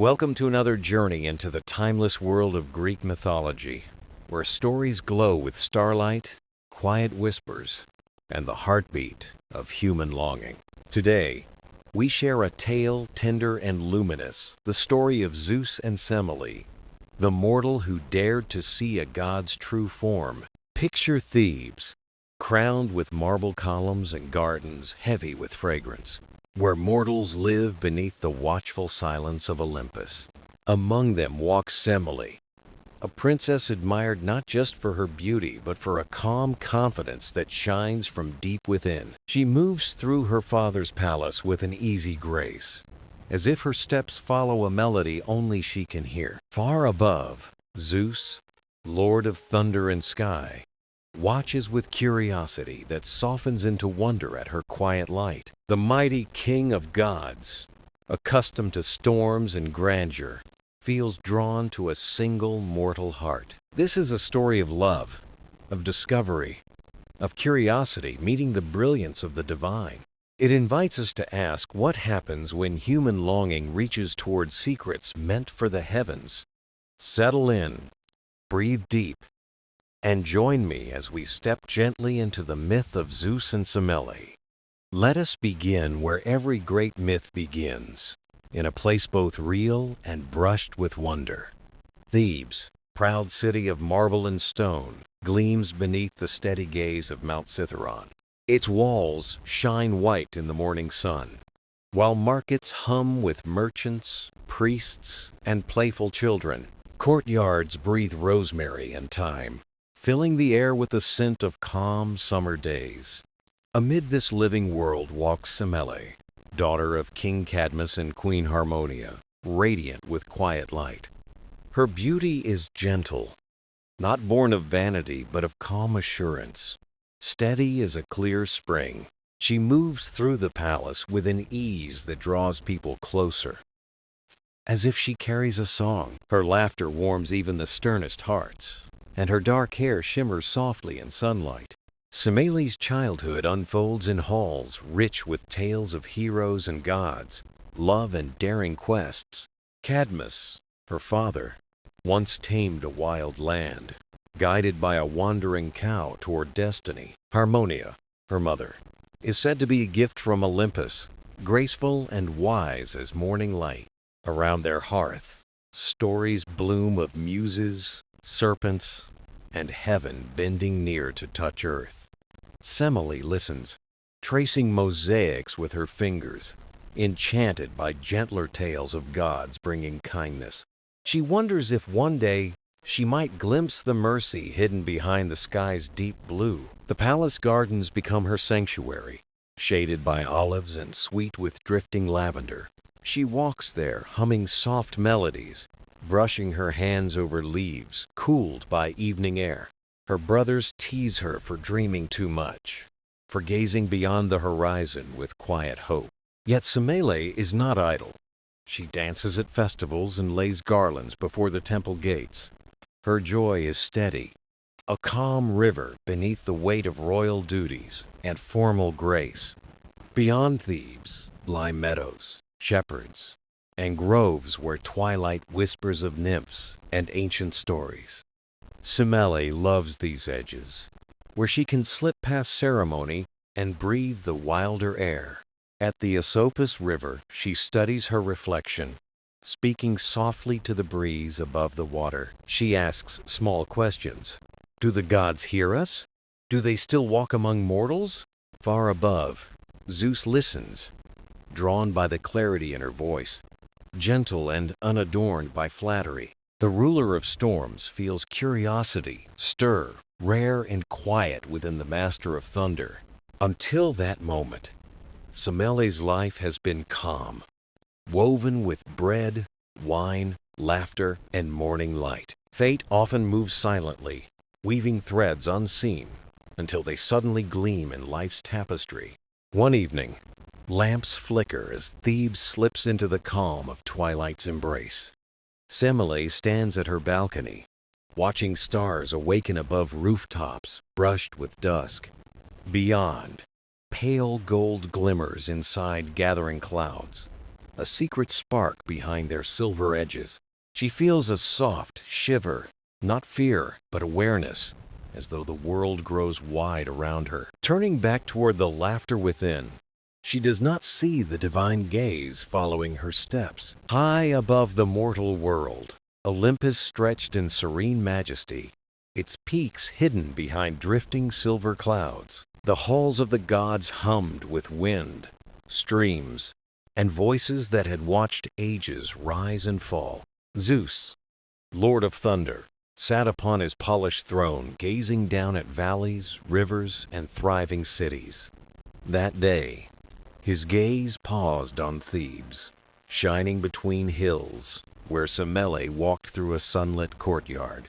Welcome to another journey into the timeless world of Greek mythology, where stories glow with starlight, quiet whispers, and the heartbeat of human longing. Today, we share a tale tender and luminous, the story of Zeus and Semele, the mortal who dared to see a god's true form. Picture Thebes, crowned with marble columns and gardens heavy with fragrance, where mortals live beneath the watchful silence of Olympus. Among them walks Semele, a princess admired not just for her beauty, but for a calm confidence that shines from deep within. She moves through her father's palace with an easy grace, as if her steps follow a melody only she can hear. Far above, Zeus, lord of thunder and sky, watches with curiosity that softens into wonder at her quiet light. The mighty king of gods, accustomed to storms and grandeur, feels drawn to a single mortal heart. This is a story of love, of discovery, of curiosity meeting the brilliance of the divine. It invites us to ask what happens when human longing reaches toward secrets meant for the heavens. Settle in, breathe deep, and join me as we step gently into the myth of Zeus and Semele. Let us begin where every great myth begins, in a place both real and brushed with wonder. Thebes, proud city of marble and stone, gleams beneath the steady gaze of Mount Cithaeron. Its walls shine white in the morning sun, while markets hum with merchants, priests, and playful children. Courtyards breathe rosemary and thyme, filling the air with the scent of calm summer days. Amid this living world walks Semele, daughter of King Cadmus and Queen Harmonia, radiant with quiet light. Her beauty is gentle, not born of vanity but of calm assurance. Steady as a clear spring, she moves through the palace with an ease that draws people closer. As if she carries a song, her laughter warms even the sternest hearts, and her dark hair shimmers softly in sunlight. Semele's childhood unfolds in halls rich with tales of heroes and gods, love and daring quests. Cadmus, her father, once tamed a wild land, guided by a wandering cow toward destiny. Harmonia, her mother, is said to be a gift from Olympus, graceful and wise as morning light. Around their hearth, stories bloom of muses, serpents, and heaven bending near to touch earth. Semele listens, tracing mosaics with her fingers, enchanted by gentler tales of gods bringing kindness. She wonders if one day she might glimpse the mercy hidden behind the sky's deep blue. The palace gardens become her sanctuary, shaded by olives and sweet with drifting lavender. She walks there, humming soft melodies, brushing her hands over leaves, cooled by evening air. Her brothers tease her for dreaming too much, for gazing beyond the horizon with quiet hope. Yet Semele is not idle. She dances at festivals and lays garlands before the temple gates. Her joy is steady, a calm river beneath the weight of royal duties and formal grace. Beyond Thebes lie meadows, shepherds, and groves where twilight whispers of nymphs and ancient stories. Semele loves these edges, where she can slip past ceremony and breathe the wilder air. At the Asopus River, she studies her reflection, speaking softly to the breeze above the water. She asks small questions. Do the gods hear us? Do they still walk among mortals? Far above, Zeus listens, drawn by the clarity in her voice, gentle and unadorned by flattery. The ruler of storms feels curiosity stir, rare and quiet within the master of thunder. Until that moment, Semele's life has been calm, woven with bread, wine, laughter, and morning light. Fate often moves silently, weaving threads unseen until they suddenly gleam in life's tapestry. One evening, lamps flicker as Thebes slips into the calm of twilight's embrace. Semele stands at her balcony, watching stars awaken above rooftops brushed with dusk. Beyond, pale gold glimmers inside gathering clouds, a secret spark behind their silver edges. She feels a soft shiver, not fear, but awareness, as though the world grows wide around her. Turning back toward the laughter within, she does not see the divine gaze following her steps. High above the mortal world, Olympus stretched in serene majesty, its peaks hidden behind drifting silver clouds. The halls of the gods hummed with wind, streams, and voices that had watched ages rise and fall. Zeus, Lord of Thunder, sat upon his polished throne, gazing down at valleys, rivers, and thriving cities. That day, his gaze paused on Thebes, shining between hills, where Semele walked through a sunlit courtyard.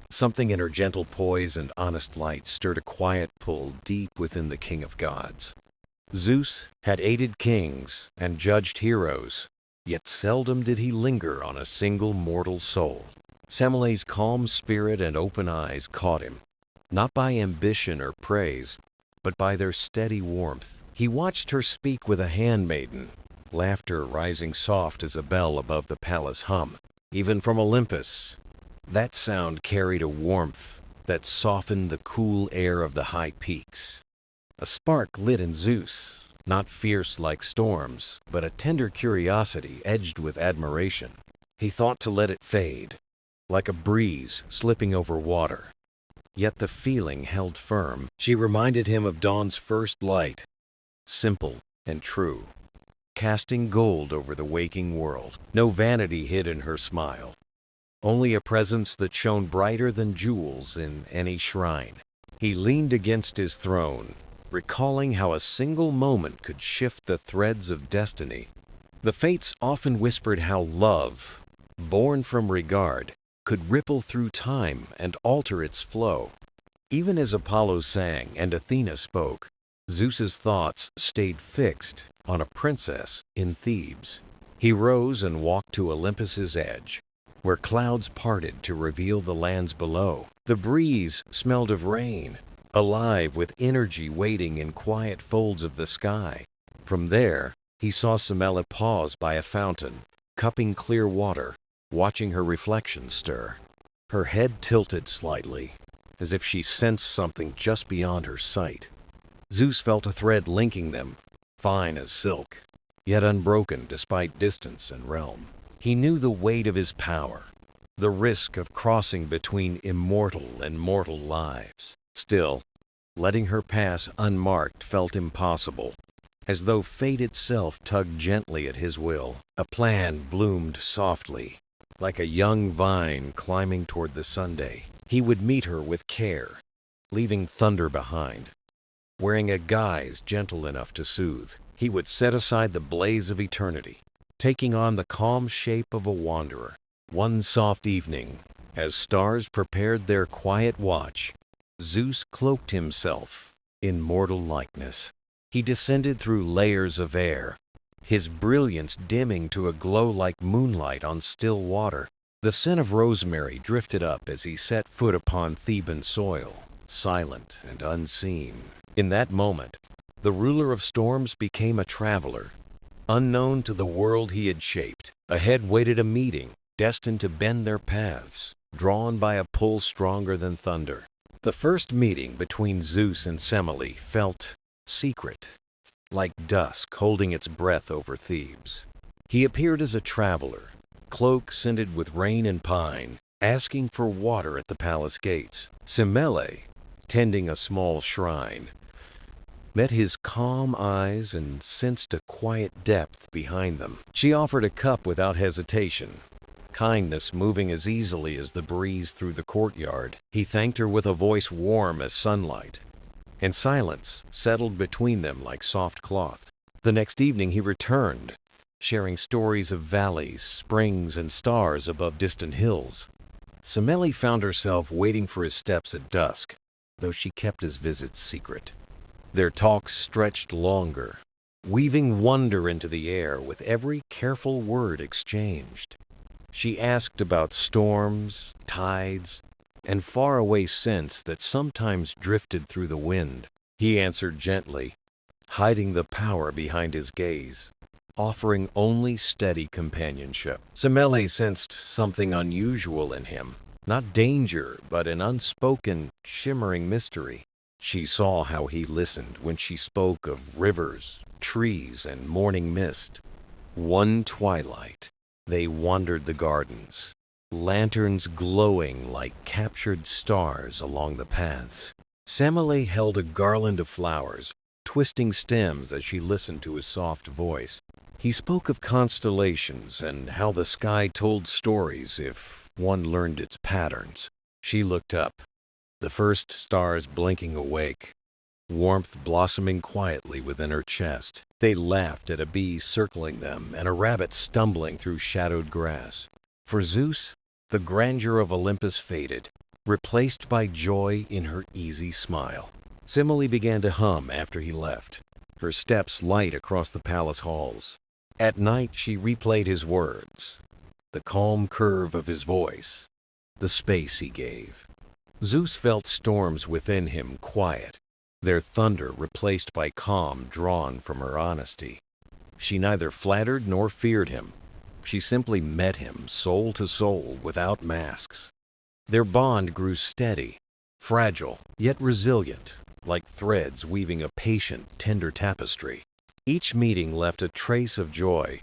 Something in her gentle poise and honest light stirred a quiet pull deep within the king of gods. Zeus had aided kings and judged heroes, yet seldom did he linger on a single mortal soul. Semele's calm spirit and open eyes caught him, not by ambition or praise, but by their steady warmth. He watched her speak with a handmaiden, laughter rising soft as a bell above the palace hum. Even from Olympus, that sound carried a warmth that softened the cool air of the high peaks. A spark lit in Zeus, not fierce like storms, but a tender curiosity edged with admiration. He thought to let it fade, like a breeze slipping over water. Yet the feeling held firm. She reminded him of dawn's first light, simple and true, casting gold over the waking world. No vanity hid in her smile, only a presence that shone brighter than jewels in any shrine. He leaned against his throne, recalling how a single moment could shift the threads of destiny. The fates often whispered how love, born from regard, could ripple through time and alter its flow. Even as Apollo sang and Athena spoke, Zeus's thoughts stayed fixed on a princess in Thebes. He rose and walked to Olympus's edge, where clouds parted to reveal the lands below. The breeze smelled of rain, alive with energy waiting in quiet folds of the sky. From there, he saw Semele pause by a fountain, cupping clear water, watching her reflection stir. Her head tilted slightly, as if she sensed something just beyond her sight. Zeus felt a thread linking them, fine as silk, yet unbroken despite distance and realm. He knew the weight of his power, the risk of crossing between immortal and mortal lives. Still, letting her pass unmarked felt impossible, as though fate itself tugged gently at his will. A plan bloomed softly, like a young vine climbing toward the Sunday. He would meet her with care, leaving thunder behind. Wearing a guise gentle enough to soothe, he would set aside the blaze of eternity, taking on the calm shape of a wanderer. One soft evening, as stars prepared their quiet watch, Zeus cloaked himself in mortal likeness. He descended through layers of air, his brilliance dimming to a glow like moonlight on still water. The scent of rosemary drifted up as he set foot upon Theban soil, silent and unseen. In that moment, the ruler of storms became a traveler, unknown to the world he had shaped. Ahead waited a meeting, destined to bend their paths, drawn by a pull stronger than thunder. The first meeting between Zeus and Semele felt secret, like dusk holding its breath over Thebes. He appeared as a traveler, cloak scented with rain and pine, asking for water at the palace gates. Semele, tending a small shrine, met his calm eyes and sensed a quiet depth behind them. She offered a cup without hesitation, kindness moving as easily as the breeze through the courtyard. He thanked her with a voice warm as sunlight, and silence settled between them like soft cloth. The next evening he returned, sharing stories of valleys, springs, and stars above distant hills. Semele found herself waiting for his steps at dusk, though she kept his visits secret. Their talks stretched longer, weaving wonder into the air with every careful word exchanged. She asked about storms, tides, and faraway scents that sometimes drifted through the wind. He answered gently, hiding the power behind his gaze. offering only steady companionship. Semele sensed something unusual in him, not danger, but an unspoken, shimmering mystery. She saw how he listened when she spoke of rivers, trees, and morning mist. One twilight, they wandered the gardens, lanterns glowing like captured stars along the paths. Semele held a garland of flowers, twisting stems as she listened to his soft voice. He spoke of constellations and how the sky told stories if one learned its patterns. She looked up, the first stars blinking awake, warmth blossoming quietly within her chest. They laughed at a bee circling them and a rabbit stumbling through shadowed grass. For Zeus, the grandeur of Olympus faded, replaced by joy in her easy smile. Semele began to hum after he left, her steps light across the palace halls. At night she replayed his words, the calm curve of his voice, the space he gave. Zeus felt storms within him quiet, their thunder replaced by calm drawn from her honesty. She neither flattered nor feared him. She simply met him soul to soul without masks. Their bond grew steady, fragile, yet resilient, like threads weaving a patient, tender tapestry. Each meeting left a trace of joy.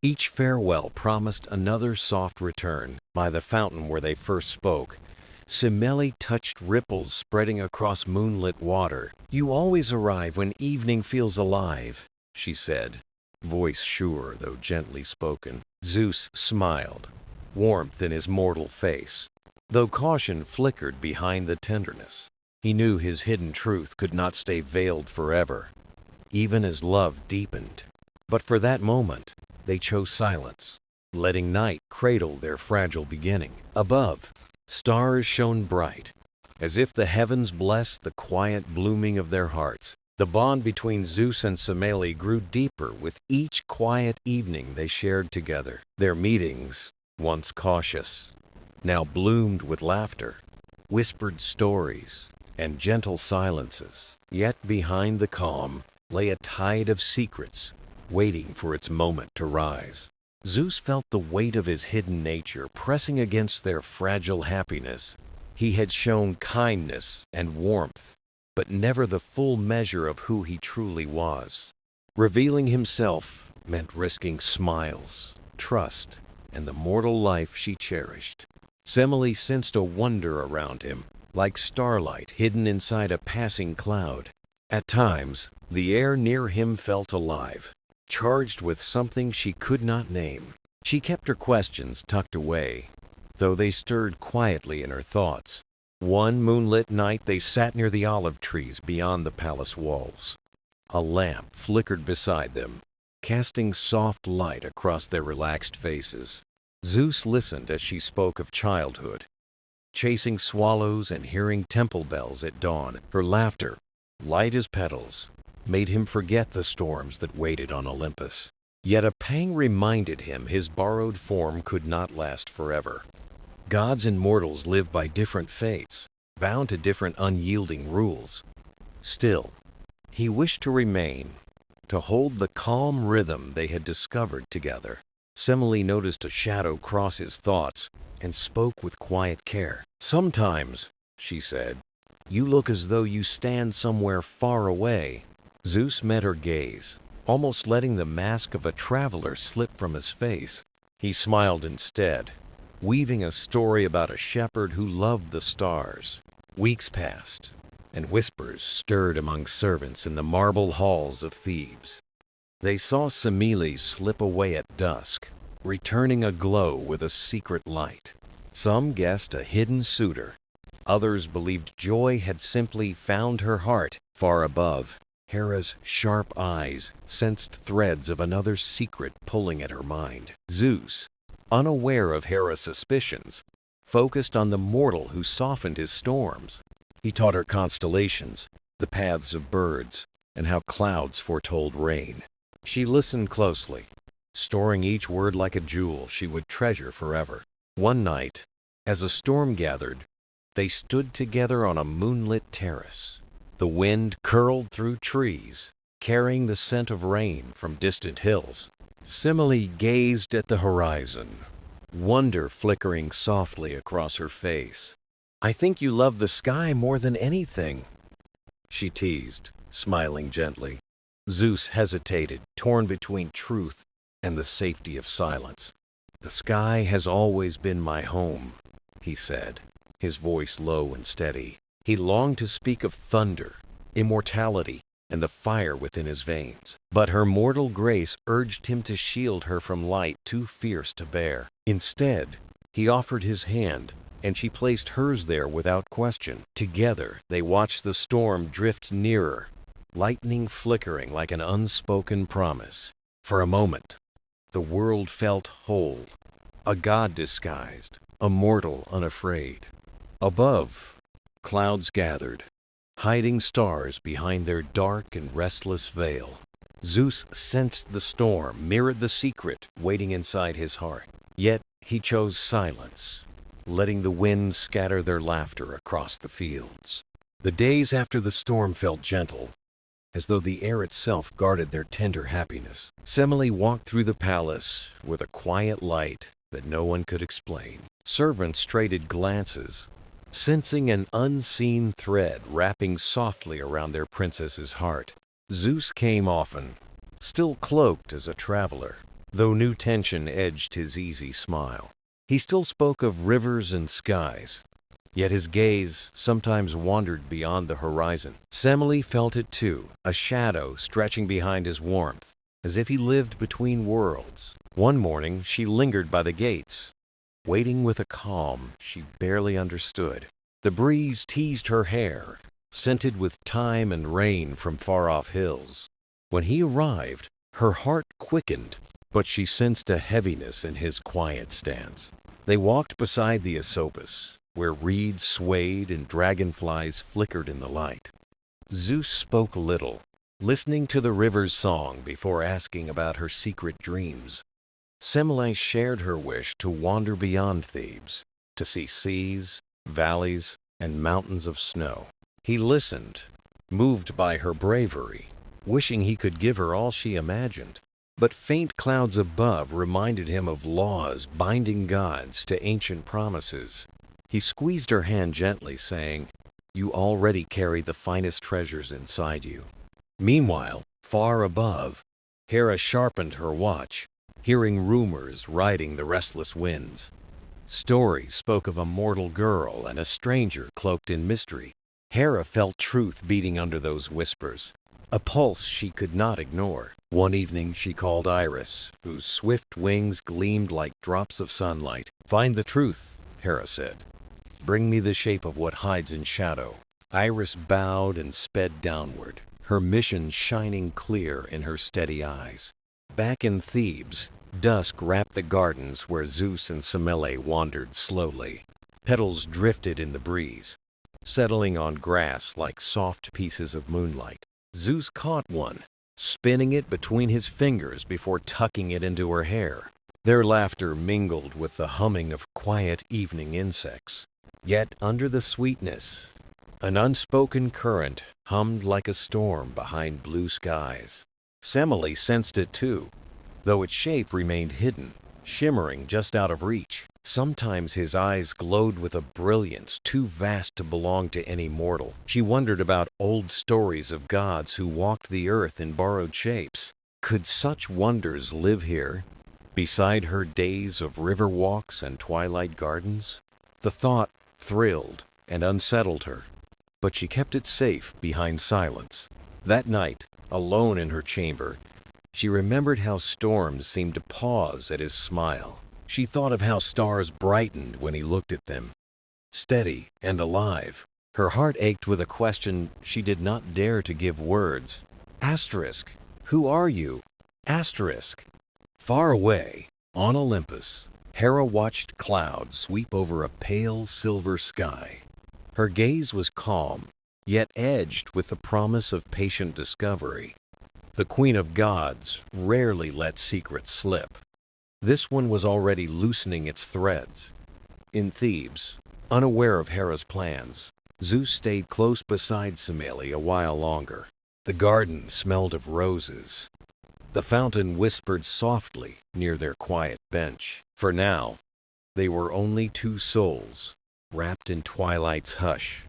Each farewell promised another soft return. By the fountain where they first spoke, Semele touched ripples spreading across moonlit water. "You always arrive when evening feels alive," she said, voice sure though gently spoken. Zeus smiled, warmth in his mortal face, though caution flickered behind the tenderness. He knew his hidden truth could not stay veiled forever, even as love deepened. But for that moment, they chose silence, letting night cradle their fragile beginning. Above, stars shone bright, as if the heavens blessed the quiet blooming of their hearts. The bond between Zeus and Semele grew deeper with each quiet evening they shared together. Their meetings, once cautious, now bloomed with laughter, whispered stories, and gentle silences. Yet behind the calm lay a tide of secrets, waiting for its moment to rise. Zeus felt the weight of his hidden nature pressing against their fragile happiness. He had shown kindness and warmth, but never the full measure of who he truly was. Revealing himself meant risking smiles, trust, and the mortal life she cherished. Semele sensed a wonder around him, like starlight hidden inside a passing cloud. At times, the air near him felt alive, charged with something she could not name. She kept her questions tucked away, though they stirred quietly in her thoughts. One moonlit night they sat near the olive trees beyond the palace walls. A lamp flickered beside them, casting soft light across their relaxed faces. Zeus listened as she spoke of childhood, chasing swallows and hearing temple bells at dawn. Her laughter, light as petals, made him forget the storms that waited on Olympus. Yet a pang reminded him his borrowed form could not last forever. Gods and mortals live by different fates, bound to different unyielding rules. Still, he wished to remain, to hold the calm rhythm they had discovered together. Semele noticed a shadow cross his thoughts and spoke with quiet care. "Sometimes," she said, "you look as though you stand somewhere far away." Zeus met her gaze, almost letting the mask of a traveler slip from his face. He smiled instead, weaving a story about a shepherd who loved the stars. Weeks passed, and whispers stirred among servants in the marble halls of Thebes. They saw Semele slip away at dusk, returning aglow with a secret light. Some guessed a hidden suitor. Others believed joy had simply found her heart. Far above, Hera's sharp eyes sensed threads of another secret pulling at her mind. Zeus, unaware of Hera's suspicions, focused on the mortal who softened his storms. He taught her constellations, the paths of birds, and how clouds foretold rain. She listened closely, storing each word like a jewel she would treasure forever. One night, as a storm gathered, they stood together on a moonlit terrace. The wind curled through trees, carrying the scent of rain from distant hills. Semele gazed at the horizon, wonder flickering softly across her face. "I think you love the sky more than anything," she teased, smiling gently. Zeus hesitated, torn between truth and the safety of silence. "The sky has always been my home," he said, his voice low and steady. He longed to speak of thunder, immortality, and the fire within his veins. But her mortal grace urged him to shield her from light too fierce to bear. Instead, he offered his hand, and she placed hers there without question. Together, they watched the storm drift nearer, lightning flickering like an unspoken promise. For a moment, the world felt whole, a god disguised, a mortal unafraid. Above, clouds gathered, hiding stars behind their dark and restless veil. Zeus sensed the storm, mirrored the secret waiting inside his heart. Yet he chose silence, letting the winds scatter their laughter across the fields. The days after the storm felt gentle, as though the air itself guarded their tender happiness. Semele walked through the palace with a quiet light that no one could explain. Servants traded glances, sensing an unseen thread wrapping softly around their princess's heart. Zeus came often, still cloaked as a traveler, though new tension edged his easy smile. He still spoke of rivers and skies, yet his gaze sometimes wandered beyond the horizon. Semele felt it too, a shadow stretching behind his warmth, as if he lived between worlds. One morning she lingered by the gates, waiting with a calm she barely understood. The breeze teased her hair, scented with thyme and rain from far-off hills. When he arrived, her heart quickened, but she sensed a heaviness in his quiet stance. They walked beside the Asopus, where reeds swayed and dragonflies flickered in the light. Zeus spoke little, listening to the river's song before asking about her secret dreams. Semele shared her wish to wander beyond Thebes, to see seas, valleys, and mountains of snow. He listened, moved by her bravery, wishing he could give her all she imagined. But faint clouds above reminded him of laws binding gods to ancient promises. He squeezed her hand gently, saying, "You already carry the finest treasures inside you." Meanwhile, far above, Hera sharpened her watch, hearing rumors riding the restless winds. Stories spoke of a mortal girl and a stranger cloaked in mystery. Hera felt truth beating under those whispers, a pulse she could not ignore. One evening she called Iris, whose swift wings gleamed like drops of sunlight. "Find the truth," Hera said. "Bring me the shape of what hides in shadow." Iris bowed and sped downward, her mission shining clear in her steady eyes. Back in Thebes, dusk wrapped the gardens where Zeus and Semele wandered slowly. Petals drifted in the breeze, settling on grass like soft pieces of moonlight. Zeus caught one, spinning it between his fingers before tucking it into her hair. Their laughter mingled with the humming of quiet evening insects. Yet under the sweetness, an unspoken current hummed like a storm behind blue skies. Semele sensed it too, though its shape remained hidden, shimmering just out of reach. Sometimes his eyes glowed with a brilliance too vast to belong to any mortal. She wondered about old stories of gods who walked the earth in borrowed shapes. Could such wonders live here, beside her days of river walks and twilight gardens? The thought thrilled and unsettled her, but she kept it safe behind silence. That night, alone in her chamber, she remembered how storms seemed to pause at his smile. She thought of how stars brightened when he looked at them, steady and alive. Her heart ached with a question she did not dare to give words. Asterisk, who are you? Asterisk. Far away, on Olympus, Hera watched clouds sweep over a pale silver sky. Her gaze was calm, yet edged with the promise of patient discovery. The Queen of Gods rarely let secrets slip. This one was already loosening its threads. In Thebes, unaware of Hera's plans, Zeus stayed close beside Semele a while longer. The garden smelled of roses, The fountain whispered softly near their quiet bench. For now, they were only two souls, wrapped in twilight's hush,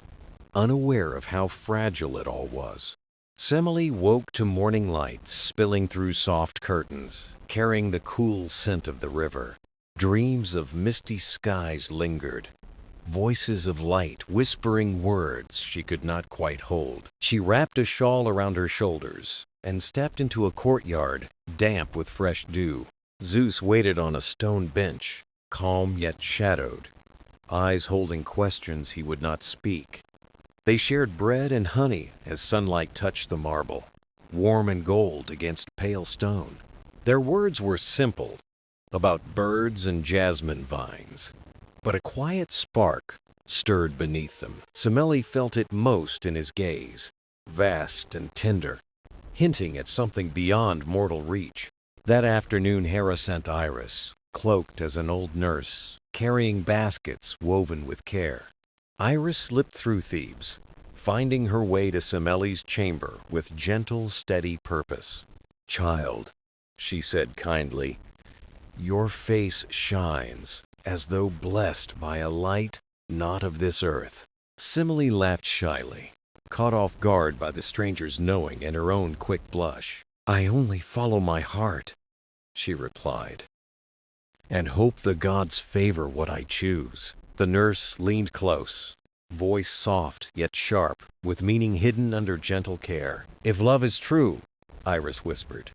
unaware of how fragile it all was. Semele woke to morning light spilling through soft curtains, carrying the cool scent of the river. Dreams of misty skies lingered, voices of light whispering words she could not quite hold. She wrapped a shawl around her shoulders and stepped into a courtyard damp with fresh dew. Zeus waited on a stone bench, calm yet shadowed, eyes holding questions he would not speak. They shared bread and honey as sunlight touched the marble, warm and gold against pale stone. Their words were simple, about birds and jasmine vines, but a quiet spark stirred beneath them. Semele felt it most in his gaze, vast and tender, hinting at something beyond mortal reach. That afternoon Hera sent Iris, cloaked as an old nurse, carrying baskets woven with care. Iris slipped through Thebes, finding her way to Semele's chamber with gentle, steady purpose. "Child," she said kindly, "your face shines as though blessed by a light not of this earth." Semele laughed shyly, caught off guard by the stranger's knowing and her own quick blush. "I only follow my heart," she replied, "and hope the gods favor what I choose." The nurse leaned close, voice soft yet sharp, with meaning hidden under gentle care. "If love is true," Iris whispered,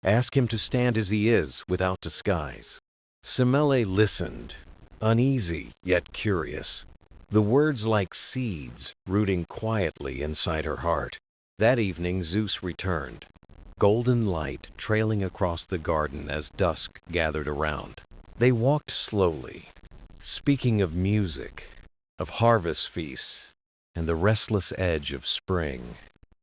"ask him to stand as he is without disguise." Semele listened, uneasy yet curious, the words like seeds rooting quietly inside her heart. That evening Zeus returned, golden light trailing across the garden as dusk gathered around. They walked slowly, speaking of music, of harvest feasts, and the restless edge of spring.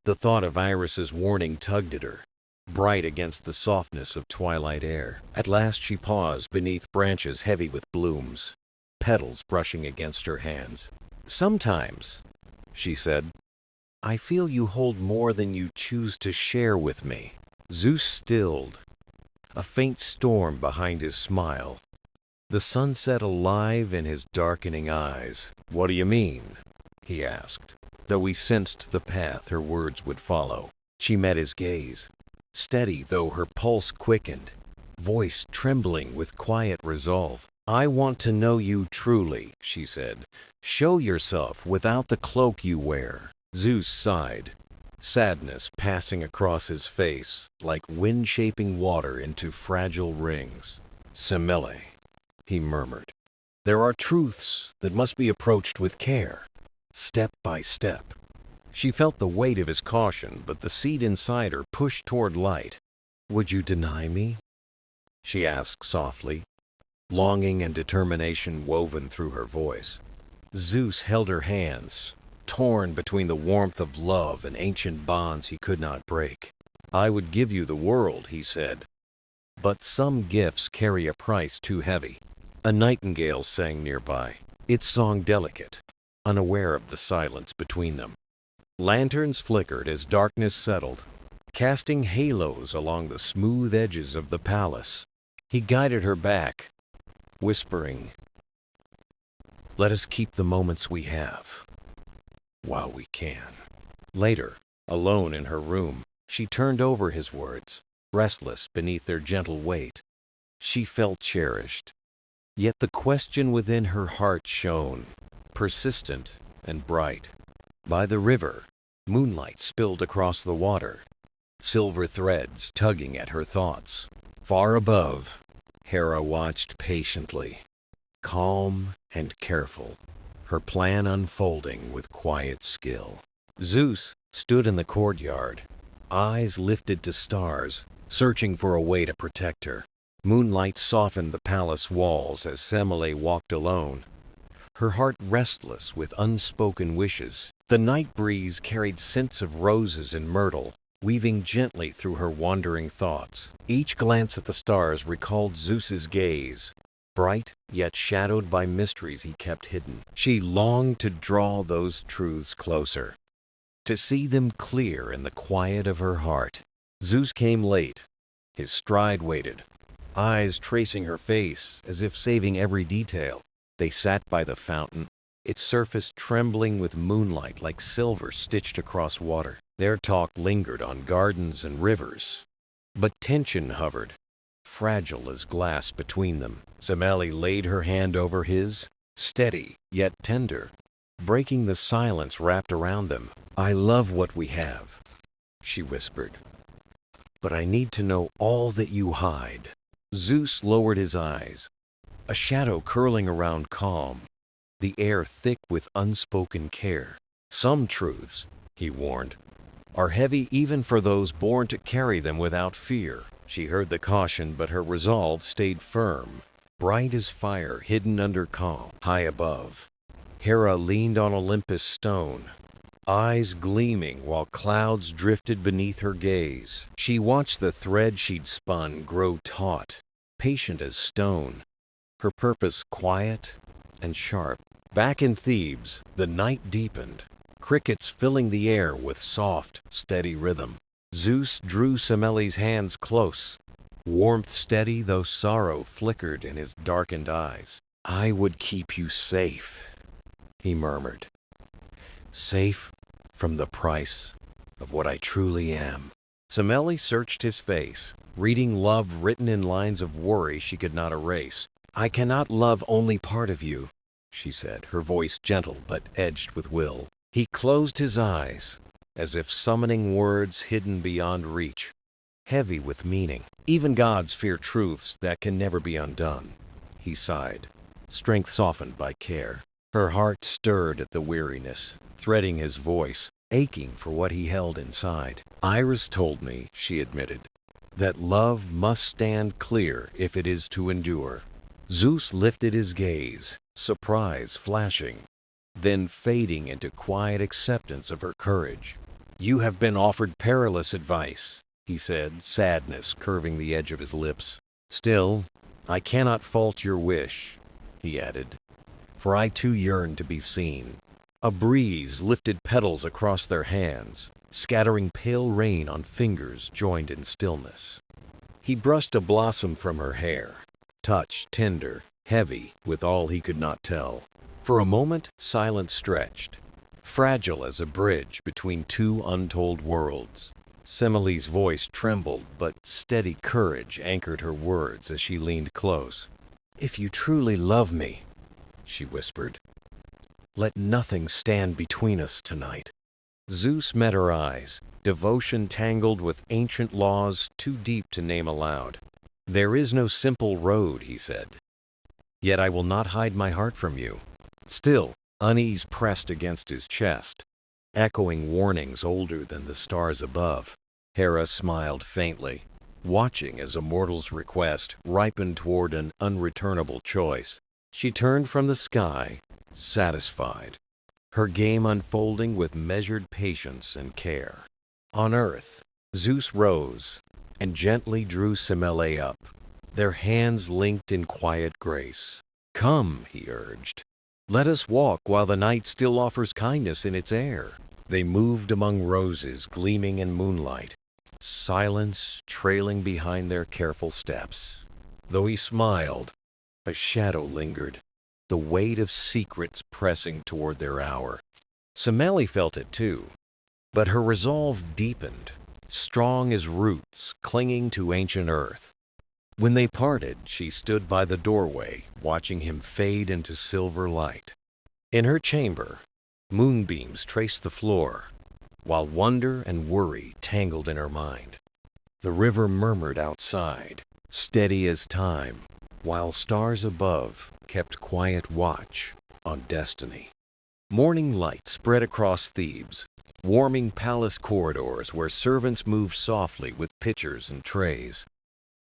The thought of Iris's warning tugged at her, bright against the softness of twilight air. At last she paused beneath branches heavy with blooms, petals brushing against her hands. "Sometimes," she said, "I feel you hold more than you choose to share with me." Zeus stilled, a faint storm behind his smile, the sunset alive in his darkening eyes. "What do you mean?" he asked, though he sensed the path her words would follow. She met his gaze, steady though her pulse quickened, voice trembling with quiet resolve. "I want to know you truly," she said. "Show yourself without the cloak you wear." Zeus sighed, sadness passing across his face like wind shaping water into fragile rings. "Semele," he murmured, "there are truths that must be approached with care, step by step." She felt the weight of his caution, but the seed inside her pushed toward light. "Would you deny me?" she asked softly, longing and determination woven through her voice. Zeus held her hands, torn between the warmth of love and ancient bonds he could not break. "I would give you the world," he said, "but some gifts carry a price too heavy." A nightingale sang nearby, its song delicate, unaware of the silence between them. Lanterns flickered as darkness settled, casting halos along the smooth edges of the palace. He guided her back, whispering, "Let us keep the moments we have, while we can." Later, alone in her room, she turned over his words, restless beneath their gentle weight. She felt cherished, yet the question within her heart shone, persistent and bright. By the river, moonlight spilled across the water, silver threads tugging at her thoughts. Far above, Hera watched patiently, calm and careful, her plan unfolding with quiet skill. Zeus stood in the courtyard, eyes lifted to stars, searching for a way to protect her. Moonlight softened the palace walls as Semele walked alone, her heart restless with unspoken wishes. The night breeze carried scents of roses and myrtle, weaving gently through her wandering thoughts. Each glance at the stars recalled Zeus's gaze, bright yet shadowed by mysteries he kept hidden. She longed to draw those truths closer, to see them clear in the quiet of her heart. Zeus came late, His stride waited, eyes tracing her face as if saving every detail. They sat by the fountain, its surface trembling with moonlight like silver stitched across water. Their talk lingered on gardens and rivers, but tension hovered, fragile as glass between them. Semele laid her hand over his, steady yet tender, breaking the silence wrapped around them. "I love what we have," she whispered, "but I need to know all that you hide." Zeus lowered his eyes, a shadow curling around calm, the air thick with unspoken care. "Some truths," he warned, "are heavy even for those born to carry them without fear." She heard the caution, but her resolve stayed firm, bright as fire hidden under calm. High above, Hera leaned on Olympus' stone, eyes gleaming while clouds drifted beneath her gaze. She watched the thread she'd spun grow taut, patient as stone, her purpose quiet and sharp. Back in Thebes, the night deepened, crickets filling the air with soft, steady rhythm. Zeus drew Semele's hands close, warmth steady though sorrow flickered in his darkened eyes. "I would keep you safe," he murmured, "safe from the price of what I truly am." Semele searched his face, reading love written in lines of worry she could not erase. "I cannot love only part of you," she said, her voice gentle but edged with will. He closed his eyes, as if summoning words hidden beyond reach, heavy with meaning. "Even gods fear truths that can never be undone," he sighed, strength softened by care. Her heart stirred at the weariness, threading his voice, aching for what he held inside. "Iris told me," she admitted, "that love must stand clear if it is to endure." Zeus lifted his gaze, surprise flashing, then fading into quiet acceptance of her courage. "You have been offered perilous advice," he said, sadness curving the edge of his lips. "Still, I cannot fault your wish," he added, "for I too yearn to be seen." A breeze lifted petals across their hands, scattering pale rain on fingers joined in stillness. He brushed a blossom from her hair, touch tender, heavy with all he could not tell. For a moment, silence stretched, fragile as a bridge between two untold worlds. Semele's voice trembled, but steady courage anchored her words as she leaned close. "If you truly love me," she whispered, "let nothing stand between us tonight." Zeus met her eyes, devotion tangled with ancient laws too deep to name aloud. "There is no simple road," he said, "yet I will not hide my heart from you." Still, unease pressed against his chest, echoing warnings older than the stars above. Hera smiled faintly, watching as a mortal's request ripened toward an unreturnable choice. She turned from the sky, satisfied, her game unfolding with measured patience and care. On earth, Zeus rose and gently drew Semele up, their hands linked in quiet grace. "Come," he urged, "let us walk while the night still offers kindness in its air." They moved among roses gleaming in moonlight, silence trailing behind their careful steps. Though he smiled, a shadow lingered, the weight of secrets pressing toward their hour. Semele felt it too, but her resolve deepened, strong as roots clinging to ancient earth. When they parted, she stood by the doorway, watching him fade into silver light. In her chamber, moonbeams traced the floor, while wonder and worry tangled in her mind. The river murmured outside, steady as time, while stars above kept quiet watch on destiny. Morning light spread across Thebes, warming palace corridors where servants moved softly with pitchers and trays.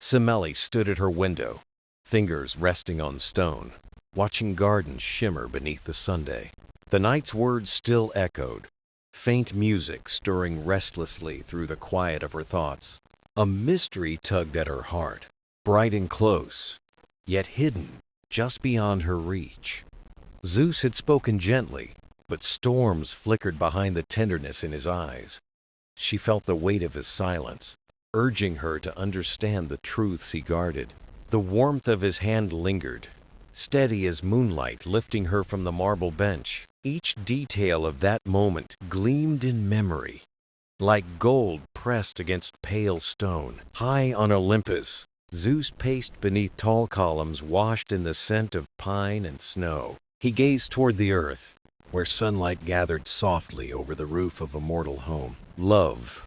Semele stood at her window, fingers resting on stone, watching gardens shimmer beneath the sunday. The night's words still echoed, faint music stirring restlessly through the quiet of her thoughts. A mystery tugged at her heart, bright and close, yet hidden just beyond her reach. Zeus had spoken gently, but storms flickered behind the tenderness in his eyes. She felt the weight of his silence, urging her to understand the truths he guarded. The warmth of his hand lingered, steady as moonlight lifting her from the marble bench. Each detail of that moment gleamed in memory, like gold pressed against pale stone. High on Olympus, Zeus paced beneath tall columns washed in the scent of pine and snow. He gazed toward the earth, where sunlight gathered softly over the roof of a mortal home. Love,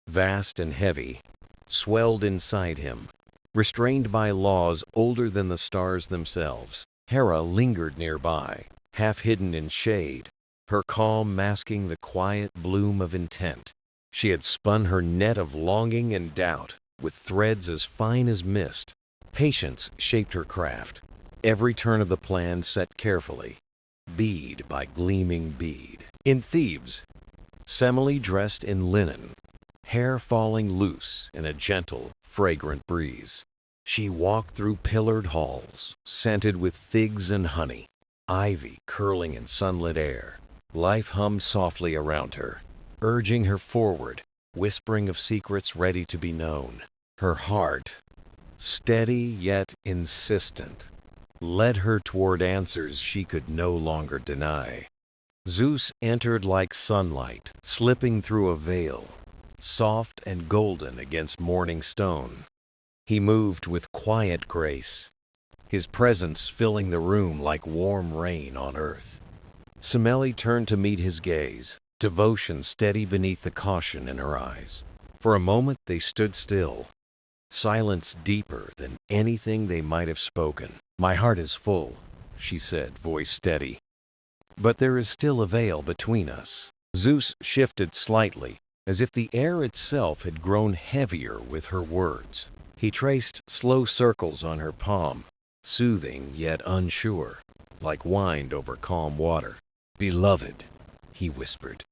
vast and heavy, swelled inside him, restrained by laws older than the stars themselves. Hera lingered nearby, half hidden in shade, her calm masking the quiet bloom of intent. She had spun her net of longing and doubt, with threads as fine as mist. Patience shaped her craft, every turn of the plan set carefully, bead by gleaming bead. In Thebes, Semele dressed in linen, hair falling loose in a gentle, fragrant breeze. She walked through pillared halls, scented with figs and honey, ivy curling in sunlit air. Life hummed softly around her, urging her forward, whispering of secrets ready to be known. Her heart, steady yet insistent, led her toward answers she could no longer deny. Zeus entered like sunlight, slipping through a veil, soft and golden against morning stone. He moved with quiet grace, his presence filling the room like warm rain on earth. Semele turned to meet his gaze, devotion steady beneath the caution in her eyes. For a moment they stood still, silence deeper than anything they might have spoken. "My heart is full," she said, voice steady, "but there is still a veil between us." Zeus shifted slightly, as if the air itself had grown heavier with her words. He traced slow circles on her palm, soothing yet unsure, like wind over calm water. "Beloved," he whispered,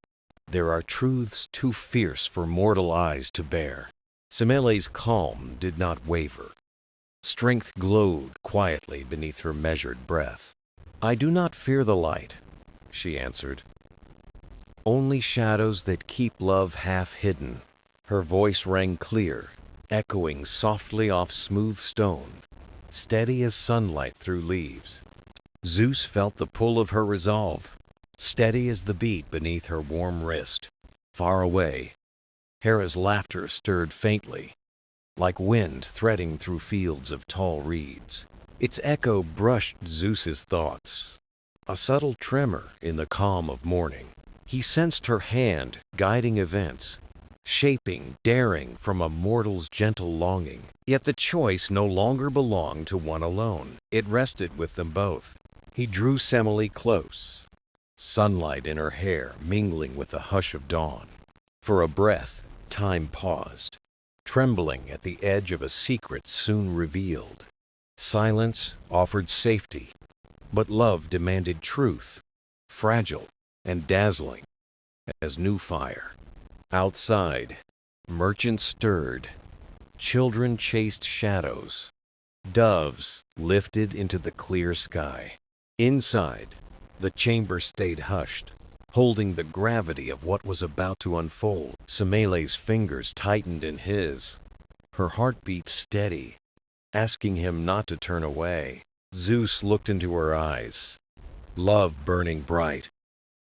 "there are truths too fierce for mortal eyes to bear." Semele's calm did not waver. Strength glowed quietly beneath her measured breath. "I do not fear the light," she answered. "Only shadows that keep love half hidden." Her voice rang clear, echoing softly off smooth stone, steady as sunlight through leaves. Zeus felt the pull of her resolve, steady as the beat beneath her warm wrist. Far away, Hera's laughter stirred faintly, like wind threading through fields of tall reeds. Its echo brushed Zeus's thoughts, a subtle tremor in the calm of morning. He sensed her hand guiding events, shaping daring from a mortal's gentle longing. Yet the choice no longer belonged to one alone. It rested with them both. He drew Semele close, sunlight in her hair mingling with the hush of dawn. For a breath, time paused, trembling at the edge of a secret soon revealed. Silence offered safety, but love demanded truth, fragile and dazzling as new fire. Outside, merchants stirred, children chased shadows, doves lifted into the clear sky. Inside, the chamber stayed hushed, holding the gravity of what was about to unfold. Semele's fingers tightened in his, her heartbeat steady, asking him not to turn away. Zeus looked into her eyes, love burning bright,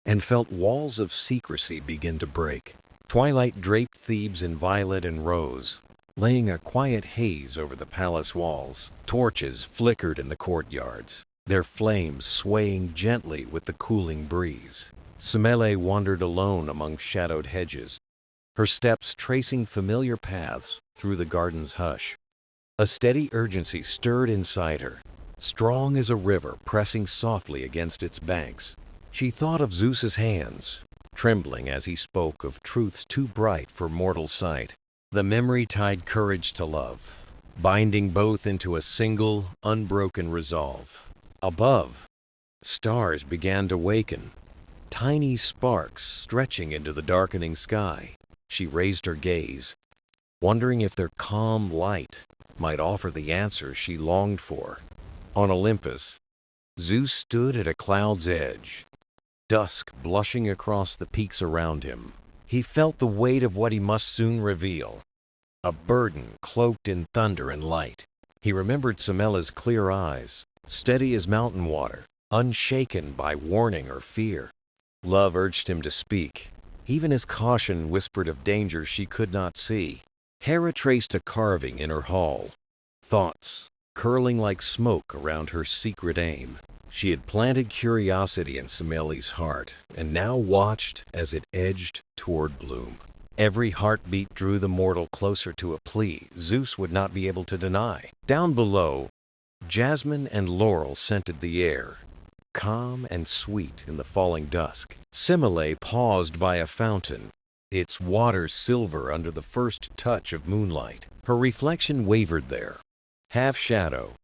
and felt walls of secrecy begin to break. Twilight draped Thebes in violet and rose, laying a quiet haze over the palace walls. Torches flickered in the courtyards, their flames swaying gently with the cooling breeze. Semele wandered alone among shadowed hedges, her steps tracing familiar paths through the garden's hush. A steady urgency stirred inside her, strong as a river pressing softly against its banks. She thought of Zeus's hands, trembling as he spoke of truths too bright for mortal sight. The memory tied courage to love, binding both into a single, unbroken resolve. Above, stars began to waken, tiny sparks stretching into the darkening sky. She raised her gaze, wondering if their calm light might offer the answers she longed for. On Olympus, Zeus stood at a cloud's edge, dusk blushing across the peaks around him. He felt the weight of what he must soon reveal. a burden cloaked in thunder and light. He remembered Semele's clear eyes, steady as mountain water, unshaken by warning or fear. Love urged him to speak. Even his caution whispered of dangers she could not see. Hera traced a carving in her hall, thoughts curling like smoke around her secret aim. She had planted curiosity in Semele's heart, and now watched as it edged toward bloom. Every heartbeat drew the mortal closer to a plea Zeus would not be able to deny. Down below, jasmine and laurel scented the air, calm and sweet in the falling dusk. Semele paused by a fountain, its waters silver under the first touch of moonlight. Her reflection wavered there, half shadow,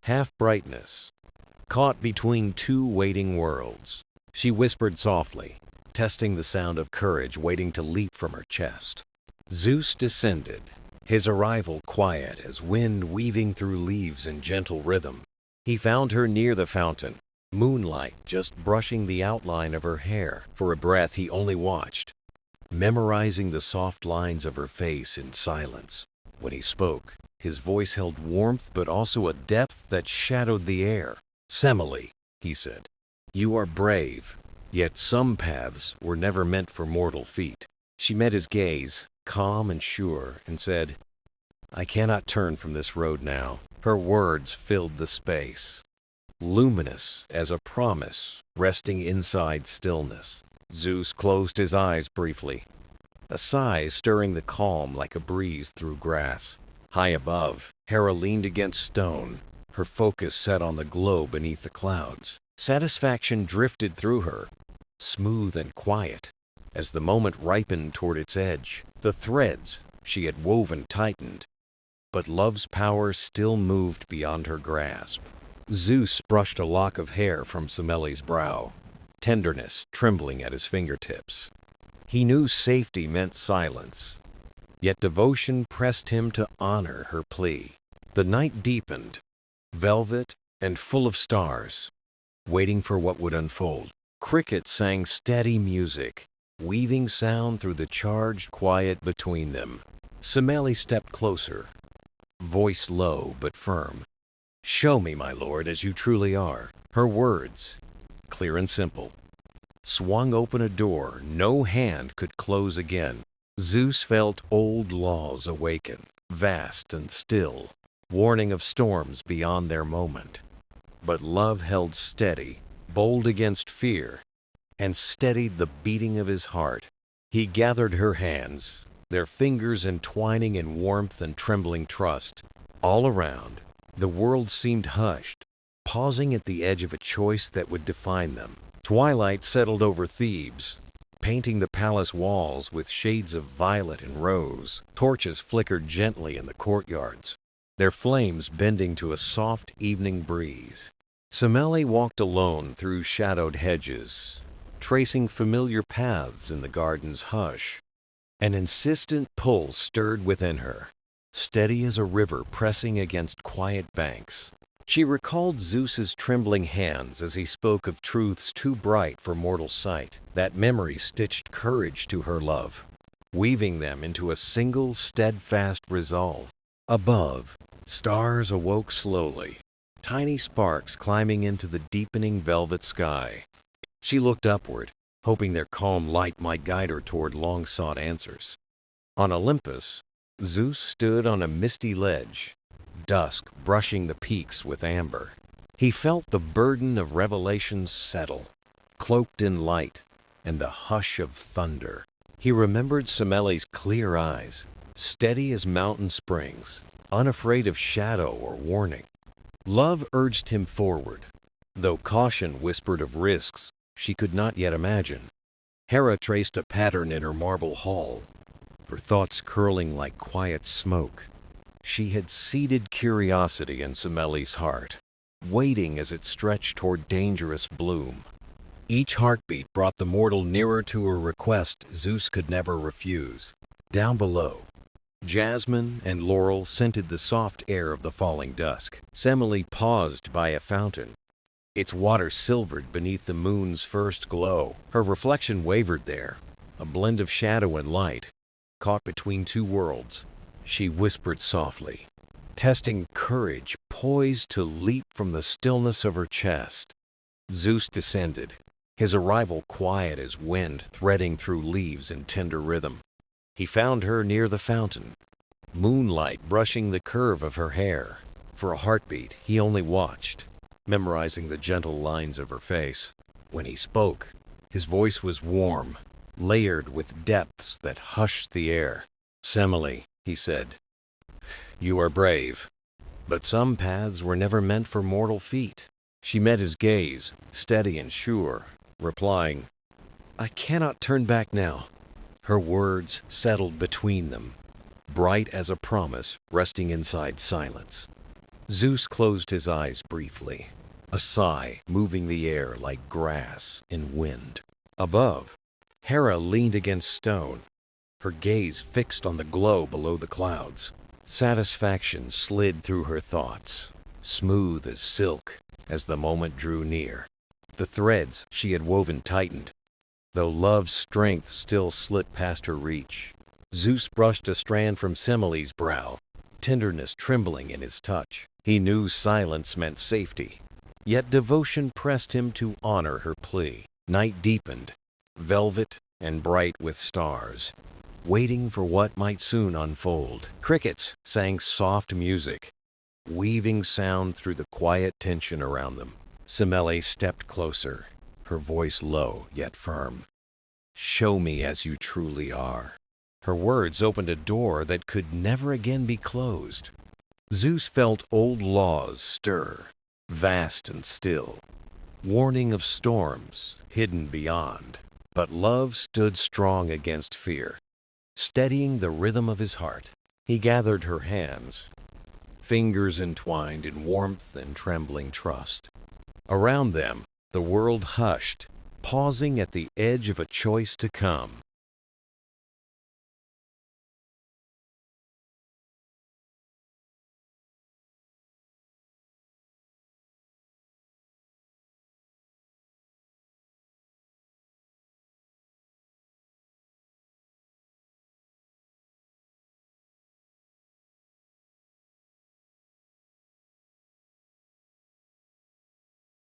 half brightness, caught between two waiting worlds. She whispered softly, testing the sound of courage waiting to leap from her chest. Zeus descended, his arrival quiet as wind weaving through leaves in gentle rhythm. He found her near the fountain, moonlight just brushing the outline of her hair. For a breath he only watched, memorizing the soft lines of her face in silence. When he spoke, his voice held warmth but also a depth that shadowed the air. "Semele," he said, "you are brave, yet some paths were never meant for mortal feet." She met his gaze, calm and sure, and said, "I cannot turn from this road now." Her words filled the space, luminous as a promise resting inside stillness. Zeus closed his eyes briefly, a sigh stirring the calm like a breeze through grass. High above, Hera leaned against stone, her focus set on the glow beneath the clouds. Satisfaction drifted through her, smooth and quiet, as the moment ripened toward its edge. The threads she had woven tightened, but love's power still moved beyond her grasp. Zeus brushed a lock of hair from Semele's brow, tenderness trembling at his fingertips. He knew safety meant silence, yet devotion pressed him to honor her plea. The night deepened, velvet and full of stars, waiting for what would unfold. Crickets sang steady music, weaving sound through the charged quiet between them. Semele stepped closer, voice low but firm. "Show me, my lord, as you truly are." Her words, clear and simple, swung open a door no hand could close again. Zeus felt old laws awaken, vast and still, warning of storms beyond their moment. But love held steady, bold against fear, and steadied the beating of his heart. He gathered her hands, their fingers entwining in warmth and trembling trust. All around, the world seemed hushed, pausing at the edge of a choice that would define them. Twilight settled over Thebes, painting the palace walls with shades of violet and rose. Torches flickered gently in the courtyards, their flames bending to a soft evening breeze. Semele walked alone through shadowed hedges, tracing familiar paths in the garden's hush. An insistent pull stirred within her, steady as a river pressing against quiet banks. She recalled Zeus's trembling hands as he spoke of truths too bright for mortal sight. That memory stitched courage to her love, weaving them into a single steadfast resolve. Above, stars awoke slowly, tiny sparks climbing into the deepening velvet sky. She looked upward, hoping their calm light might guide her toward long-sought answers. On Olympus, Zeus stood on a misty ledge, dusk brushing the peaks with amber. He felt the burden of revelations settle, cloaked in light and the hush of thunder. He remembered Semele's clear eyes, steady as mountain springs, unafraid of shadow or warning. Love urged him forward, though caution whispered of risks she could not yet imagine. Hera traced a pattern in her marble hall, her thoughts curling like quiet smoke. She had seeded curiosity in Semele's heart, waiting as it stretched toward dangerous bloom. Each heartbeat brought the mortal nearer to a request Zeus could never refuse. Down below, jasmine and laurel scented the soft air of the falling dusk. Semele paused by a fountain, its water silvered beneath the moon's first glow. Her reflection wavered there, a blend of shadow and light, caught between two worlds. she whispered softly, testing courage poised to leap from the stillness of her chest. Zeus descended, his arrival quiet as wind threading through leaves in tender rhythm. He found her near the fountain, moonlight brushing the curve of her hair. For a heartbeat, he only watched, memorizing the gentle lines of her face. When he spoke, his voice was warm, layered with depths that hushed the air. "Semele," he said, "you are brave, but some paths were never meant for mortal feet." She met his gaze, steady and sure, replying, "I cannot turn back now." Her words settled between them, bright as a promise resting inside silence. Zeus closed his eyes briefly, a sigh moving the air like grass in wind. Above, Hera leaned against stone, her gaze fixed on the glow below the clouds. Satisfaction slid through her thoughts, smooth as silk, as the moment drew near. The threads she had woven tightened, though love's strength still slipped past her reach. Zeus brushed a strand from Semele's brow, tenderness trembling in his touch. He knew silence meant safety, yet devotion pressed him to honor her plea. Night deepened, velvet and bright with stars, waiting for what might soon unfold. Crickets sang soft music, weaving sound through the quiet tension around them. Semele stepped closer, her voice low yet firm. "Show me as you truly are." Her words opened a door that could never again be closed. Zeus felt old laws stir, vast and still, warning of storms hidden beyond. But love stood strong against fear, steadying the rhythm of his heart. He gathered her hands, fingers entwined in warmth and trembling trust. Around them, the world hushed, pausing at the edge of a choice to come.